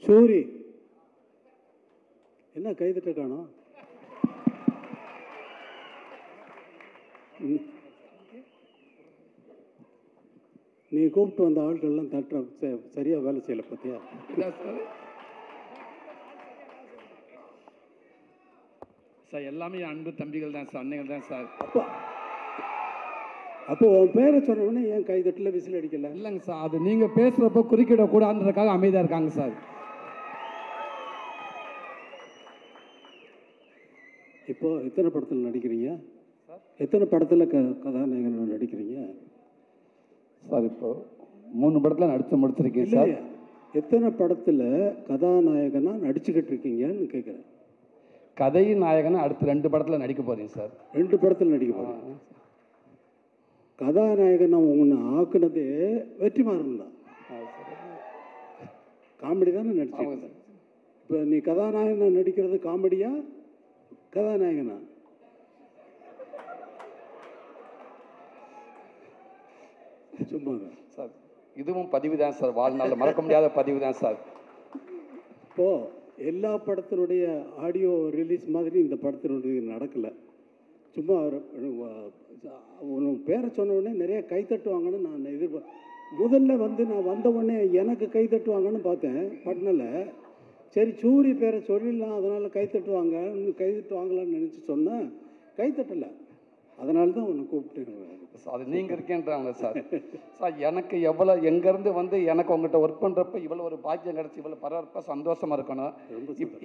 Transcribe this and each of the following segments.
சூரி என்ன கைதட்ட காணோம்? நீ கூப்பிட்டு வந்த ஆட்கள்லாம் தட்டுற சரியா வேலை செய்யலை பார்த்தியா? சார் எல்லாமே அன்பு தம்பிகள் தான் சார், அன்னைகள் தான் சார். அப்போ உன் பேரை சொன்ன உடனே ஏன் கைதட்டில் விசில் அடிக்கல? இல்லைங்க சார், அது நீங்கள் பேசுகிறப்போ குறுக்கிடக்கூடாதுன்றதுக்காக அமைதியாக இருக்காங்க சார். இப்போ எத்தனை படத்தில் நடிக்கிறீங்க? எத்தனை படத்தில் கதாநாயகன் நடிக்கிறீங்க சார்? இப்போ 3 படத்தில் முடிச்சிருக்கேன் சார். எத்தனை படத்தில் கதாநாயகனாக நடிச்சுக்கிட்டு இருக்கீங்கன்னு கேட்குறேன். கதை நாயகனை அடுத்து 2 படத்தில் நடிக்க போகிறீங்க சார். 2 படத்தில் நடிக்க போகிறீங்க. கதாநாயகன் உன்னை ஆக்குனதே வெற்றிமாறன் தான். காமெடி தானே நடிச்சீங்க. இப்போ நீ கதாநாயகனா நடிக்கிறது காமெடியா கதாநாயகனா? சும்மா சார், இதுவும் பதிவு தான் சார், வாழ்நாள் மறக்க முடியாத பதிவு தான் சார். இப்போ எல்லா படத்தினுடைய ஆடியோ ரிலீஸ் மாதிரி இந்த படத்தினுடைய நடக்கலை. சும்மா உனக்கு பேரை சொன்ன உடனே நிறைய கை தட்டுவாங்கன்னு நான் முதல்ல நான் வந்த உடனே எனக்கு கை தட்டுவாங்கன்னு பார்த்தேன் பட்னில். சரி சூரி பேரை சொல்லிடலாம், அதனால் கை தட்டுவாங்களான்னு நினச்சி சொன்னேன். கை தட்டலை, அதனால தான் உன்னை கூப்பிட்டு. அது நீங்கள் இருக்கேன்றாங்க சார். சார் எனக்கு எவ்வளோ எங்கேருந்து எனக்கு உங்கள்கிட்ட ஒர்க் பண்ணுறப்ப இவ்வளோ ஒரு பாக்கியம் கிடச்சி இவ்வளோ பரவாயில்ல சந்தோஷமாக இருக்கணும்.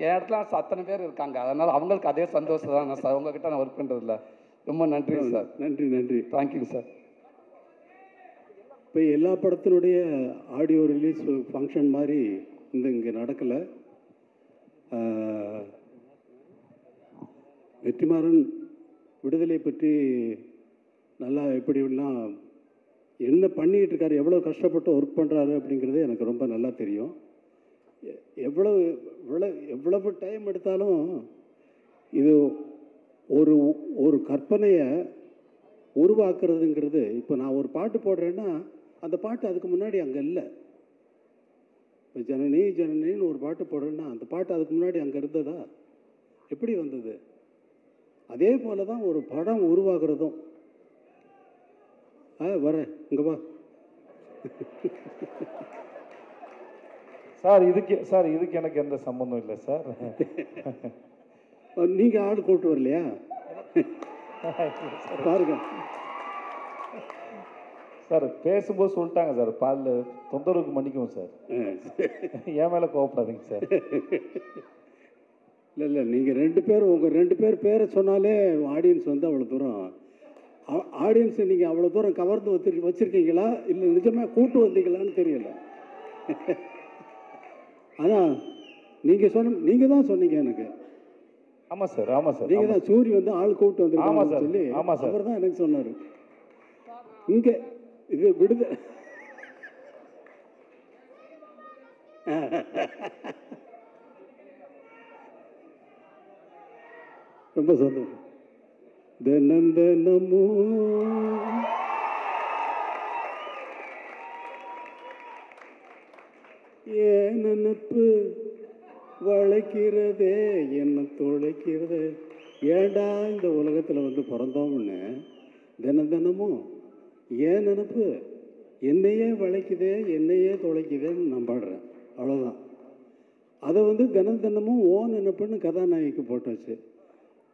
என் இடத்துல அத்தனை பேர் இருக்காங்க, அதனால் அவங்களுக்கு அதே சந்தோஷம் தான் சார். உங்ககிட்ட நான் ஒர்க் பண்ணுறதில்ல. ரொம்ப நன்றி சார். நன்றி. Thank you sir. இப்போ எல்லா படத்தினுடைய ஆடியோ ரிலீஸ் ஃபங்க்ஷன் மாதிரி இங்கே நடக்கலை. வெற்றிமாறன் விடுதலை பற்றி நல்லா எப்படிலாம் என்ன பண்ணிக்கிட்டு இருக்காரு, எவ்வளோ கஷ்டப்பட்டு ஒர்க் பண்ணுறாரு அப்படிங்கிறது எனக்கு ரொம்ப நல்லா தெரியும். எவ்வளவு டைம் எடுத்தாலும் இது ஒரு கற்பனையை உருவாக்குறதுங்கிறது. இப்போ நான் ஒரு பாட்டு போடுறேன்னா அந்த பாட்டு அதுக்கு முன்னாடி அங்கே இல்லை. இப்போ ஜனனின்னு ஒரு பாட்டு போடுறேன்னா அந்த பாட்டு அதுக்கு முன்னாடி அங்கே இருந்ததா? எப்படி வந்தது? அதே போல தான் ஒரு படம் உருவாகிறதும். வரேன், இங்கே வா சார். இதுக்கு எனக்கு எந்த சம்பந்தம் இல்லை சார். நீங்கள் ஆள் கூப்பிட்டு வரலையா? பாருங்க சார், பேசும்போது சொல்லிட்டாங்க சார், பால் தொந்தரவுக்கு மன்னிக்கும் சார். என் மேலே கோவப்படாதீங்க சார். இல்லை நீங்கள் 2 பேர் உங்கள் 2 பேர் பேரை சொன்னாலே ஆடியன்ஸ் அவ்வளோ தூரம் ஆடியன்ஸை நீங்கள் அவ்வளோ தூரம் கவர்ந்து வச்சுருக்கீங்களா இல்லை நிஜமாக கூட்டு வந்தீங்களான்னு தெரியல. ஆனால் நீங்கள் தான் சொன்னீங்க எனக்கு. ஆமாம் சார். நீங்கள் தான் சூரி ஆள் கூப்பிட்டு வந்துருக்காங்க சொல்லி அவர் தான் எனக்கு சொன்னார். இங்கே இது விடுதலை ரொம்ப சந்தோஷம். தினந்தனமோ ஏன் நினப்பு வளைக்கிறதே என்ன தொலைக்கிறது. ஏண்டா இந்த உலகத்தில் பிறந்தோம்னு தினமும் ஏன் நினப்பு என்னையே வளைக்குதே என்னையே தொலைக்குதேன்னு நான் பாடுறேன். அவ்வளோதான். அதை தினமும் ஓ நினப்புன்னு கதாநாயகிக்கு போட்டாச்சு.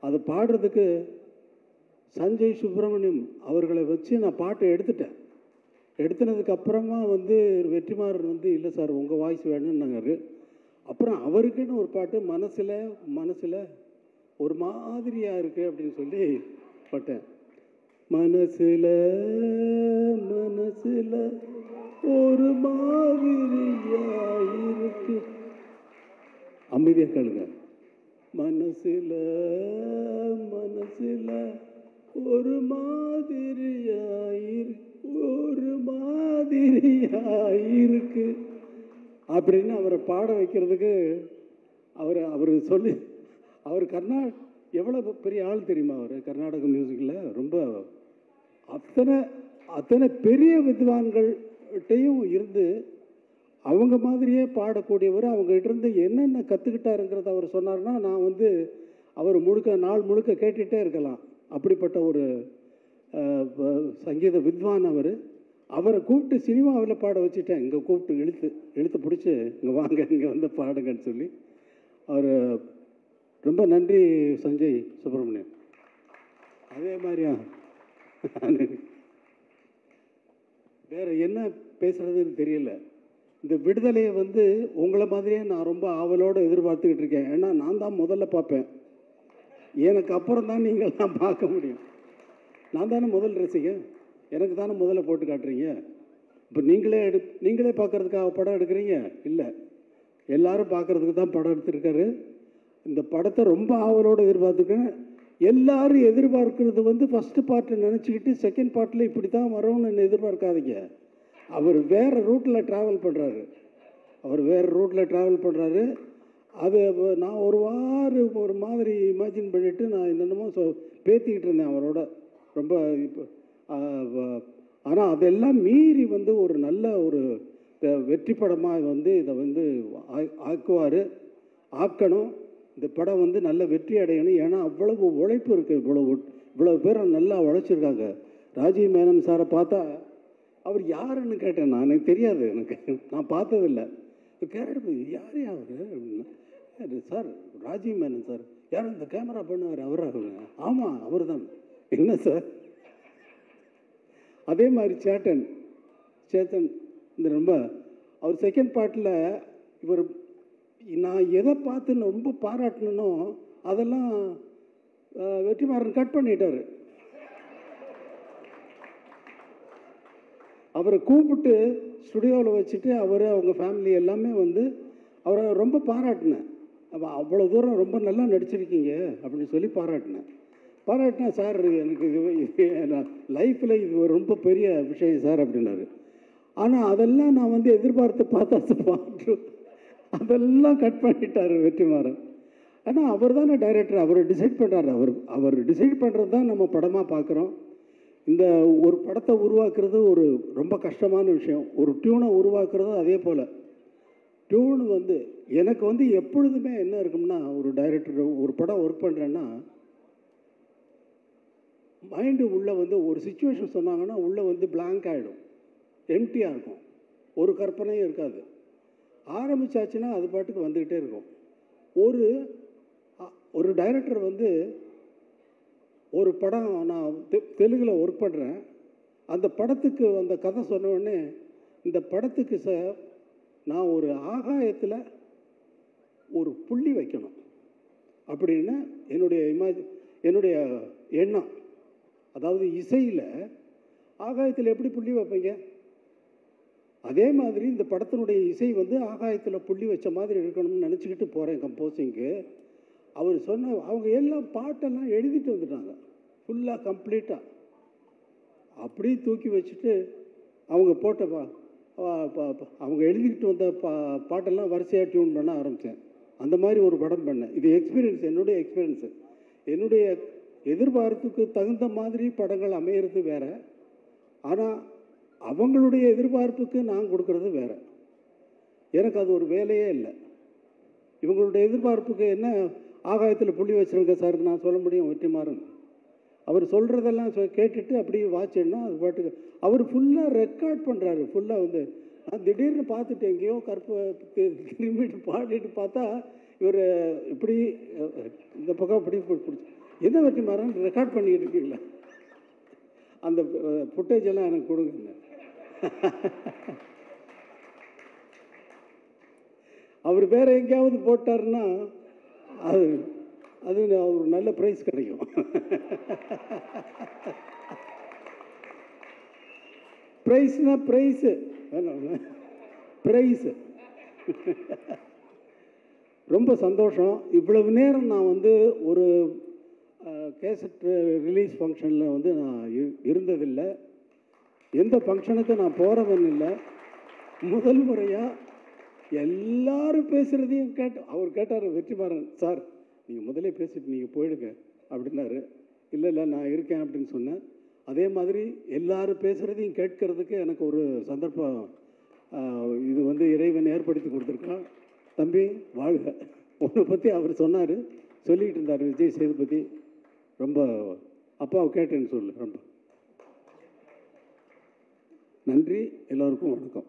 அதை பாடுறதுக்கு சஞ்சய் சுப்பிரமணியம் அவர்களை வச்சு நான் பாட்டை எடுத்துனதுக்கப்புறமா வெற்றிமாறன் இல்லை சார் உங்கள் வாய்ஸ் வேணும்னாரு. அப்புறம் அவருக்குன்னு ஒரு பாட்டு மனசில் ஒரு மாதிரியாக இருக்குது அப்படின்னு சொல்லி பாட்டேன். மனசில் ஒரு மாதிரியாக இருக்கு. அமைதியாக கேளுங்க. மனசில் ஒரு மாதிரியாயிருக்கு அப்படின்னு அவரை பாட வைக்கிறதுக்கு அவர் சொல்லி அவர் எவ்வளோ பெரிய ஆள் தெரியுமா? அவர் கர்நாடக மியூசிக்கில் ரொம்ப அத்தனை பெரிய வித்வான்கள்கிட்டையும் இருந்து அவங்க மாதிரியே பாடக்கூடியவர். அவங்ககிட்டருந்து என்னென்ன கற்றுக்கிட்டாருங்கிறத அவர் சொன்னார்னா, நான் வந்து அவர் நாள் முழுக்க கேட்டுகிட்டே இருக்கலாம். அப்படிப்பட்ட ஒரு சங்கீத வித்வான் அவர். அவரை கூப்பிட்டு சினிமாவில் பாட வச்சுட்டேன். இங்கே கூப்பிட்டு இழுத்து பிடிச்சி இங்கே வாங்க, இங்கே வந்து பாடுங்கன்னு சொல்லி. அவர் ரொம்ப நன்றி சஞ்சய் சுப்பிரமணியம். அதே மாதிரியா வேறு என்ன பேசுகிறதுன்னு தெரியல. இந்த விடுதலையை வந்து உங்களை மாதிரியே நான் ரொம்ப ஆவலோடு எதிர்பார்த்துக்கிட்டு இருக்கேன். ஏன்னா நான் தான் முதல்ல பார்ப்பேன். எனக்கு அப்புறம் தான் நீங்கள்லாம் பார்க்க முடியும். நான் தானே முதல் ரசிகன். எனக்கு தானே முதல்ல போட்டு காட்டுறீங்க. இப்போ நீங்களே பார்க்குறதுக்காக படம் எடுக்கிறீங்க? இல்லை, எல்லாரும் பார்க்குறதுக்கு தான் படம் எடுத்துருக்காரு. இந்த படத்தை ரொம்ப ஆவலோடு எதிர்பார்த்துருக்கேன். எல்லாரும் எதிர்பார்க்கறது வந்து ஃபஸ்ட்டு பார்ட்டை நினச்சிக்கிட்டு செகண்ட் பார்ட்டில் இப்படி தான் வரும்னு எதிர்பார்க்காதீங்க. அவர் வேறு ரூட்டில் ட்ராவல் பண்ணுறாரு. அது நான் ஒரு மாதிரி இமேஜின் பண்ணிவிட்டு நான் என்னென்னமோ பேத்திக்கிட்டு இருந்தேன் அவரோட ரொம்ப. இப்போ ஆனால் அதெல்லாம் மீறி வந்து ஒரு நல்ல ஒரு வெற்றி படமாக வந்து இதை வந்து ஆக்கணும். இந்த படம் வந்து நல்ல வெற்றி அடையணும். ஏன்னா அவ்வளவு உழைப்பு இருக்குது. இவ்வளவு பேர் நல்லா உழைச்சிருக்காங்க. ராஜீவ் மேனன் சாரை பார்த்தா, அவர் யாருன்னு கேட்டேன். நான், எனக்கு தெரியாது, நான் பார்த்ததில்லை. கேரட் யார் அவர் சார்? ராஜீவ் மேனன் சார். யார் இந்த கேமரா பண்ணுவார்? அவராக? ஆமாம், அவர் தான். என்ன சார்? அதே மாதிரி சேத்தன் இந்த ரொம்ப அவர் செகண்ட் பார்ட்டில் இவர் நான் எதை பார்த்து ரொம்ப பாராட்டணுன்னோ அதெல்லாம் வெற்றிமாறன் கட் பண்ணிட்டார். அவரை கூப்பிட்டு ஸ்டுடியோவில் வச்சுட்டு அவங்க ஃபேமிலி எல்லாமே வந்து அவரை ரொம்ப பாராட்டினேன். அவ்வளோ தூரம் ரொம்ப நல்லா நடிச்சிருக்கீங்க அப்படின்னு சொல்லி பாராட்டினேன். சார், எனக்கு இது லைஃப்பில் இது ரொம்ப பெரிய விஷயம் சார் அப்படின்னாரு. ஆனால் அதெல்லாம் நான் வந்து எதிர்பார்த்து பார்த்தா அதெல்லாம் கட் பண்ணிட்டார் வெற்றிமாறன். ஆனால் அவர் தானே டைரக்டர், அவர் டிசைட் பண்ணுறாரு. அவர் டிசைட் பண்ணுறது தான் நம்ம படமாக பார்க்குறோம். இந்த ஒரு படத்தை உருவாக்குறது ஒரு ரொம்ப கஷ்டமான விஷயம். ஒரு டியூனை உருவாக்குறதும் அதே போல். டியூன் வந்து எனக்கு வந்து எப்பொழுதுமே என்ன இருக்கும்னா, ஒரு டைரக்டர் ஒரு படம் ஒர்க் பண்ணுறேன்னா மைண்டு உள்ளே வந்து ஒரு சிச்சுவேஷன் சொன்னாங்கன்னா உள்ளே வந்து பிளாங்க் ஆகிடும், எம்டியாக இருக்கும், ஒரு கற்பனையும் இருக்காது. ஆரம்பித்தாச்சுன்னா அது பாட்டுக்கு வந்துக்கிட்டே இருக்கும். ஒரு டைரக்டர் வந்து ஒரு படம் நான் தெலுங்கில் ஒர்க் பண்ணுறேன். அந்த படத்துக்கு அந்த கதை சொன்ன உடனே, இந்த படத்துக்கு சார் நான் ஒரு ஆகாயத்தில் ஒரு புள்ளி வைக்கணும் அப்படின்னு என்னுடைய எண்ணம். அதாவது இசையில் ஆகாயத்தில் எப்படி புள்ளி வைப்பீங்க? அதே மாதிரி இந்த படத்தினுடைய இசை வந்து ஆகாயத்தில் புள்ளி வச்ச மாதிரி இருக்கணும்னு நினச்சிக்கிட்டு போகிறேன் கம்போசிங்க்கு. அவர் அவங்க எல்லாம் பாட்டெல்லாம் எழுதிட்டு வந்துட்டாங்க ஃபுல்லாக கம்ப்ளீட்டாக. அப்படியே தூக்கி வச்சுட்டு அவங்க அவங்க எழுதிக்கிட்டு வந்த பாட்டெல்லாம் வரிசையாக டியூன் பண்ண ஆரம்பித்தேன். அந்த மாதிரி ஒரு படம் பண்ணேன். இது எக்ஸ்பீரியன்ஸ், என்னுடைய எக்ஸ்பீரியன்ஸு. என்னுடைய எதிர்பார்ப்புக்கு தகுந்த மாதிரி படங்கள் அமையிறது வேறு. ஆனால் அவங்களுடைய எதிர்பார்ப்புக்கு நான் கொடுக்கறது வேறு. எனக்கு அது ஒரு வேலையே இல்லை. இவங்களுடைய எதிர்பார்ப்புக்கு என்ன ஆகாயத்தில் புள்ளி வச்சுருங்க சார் நான் சொல்ல முடியும்? வெற்றிமாறன் அவர் சொல்கிறதெல்லாம் கேட்டுட்டு அப்படியே வாட்சேன்னா அது பாட்டுக்கு அவர் ஃபுல்லாக ரெக்கார்ட் பண்ணுறாரு. ஃபுல்லாக வந்து நான் திடீர்னு பார்த்துட்டு எங்கேயோ திரும்பிட்டு பாடிட்டு பார்த்தா இவர் இப்படி இந்த பக்கம் இப்படி பிடிச்சி என்ன வெற்றிமாறன் ரெக்கார்ட் பண்ணிக்கிட்டு இருக்கீங்களா? அந்த ஃபுட்டேஜ் எல்லாம் எனக்கு கொடுங்க. அவர் வேற எங்கேயாவது போட்டாருன்னா அது ஒரு நல்ல ப்ரைஸ் கிடைக்கும். ப்ரைஸ்னா ப்ரைஸு ரொம்ப சந்தோஷம். இவ்வளவு நேரம் நான் வந்து ஒரு கேசட் ரிலீஸ் ஃபங்க்ஷனில் வந்து நான் இருந்ததில்லை. எந்த ஃபங்க்ஷனுக்கு நான் போகிறவன் இல்லை. முதல் முறையாக எல்லாரும் பேசுகிறதையும் அவர் கேட்டார் வெற்றிமாறன் சார், நீங்கள் முதலே பேசிட்டு நீங்கள் போயிடுங்க அப்படின்னாரு. இல்லை நான் இருக்கேன் அப்படின்னு சொன்னேன். அதே மாதிரி எல்லாரும் பேசுகிறதையும் கேட்கறதுக்கு எனக்கு ஒரு சந்தர்ப்பம் இது வந்து இறைவன் ஏற்படுத்தி கொடுத்துருக்கான். தம்பி வாழ்க. உன்னை பற்றி அவர் சொன்னார், சொல்லிகிட்டு இருந்தார் விஜய் சேதுபதி. ரொம்ப அப்பாவை கேட்டேன்னு சொல்லு. ரொம்ப நன்றி. எல்லோருக்கும் வணக்கம்.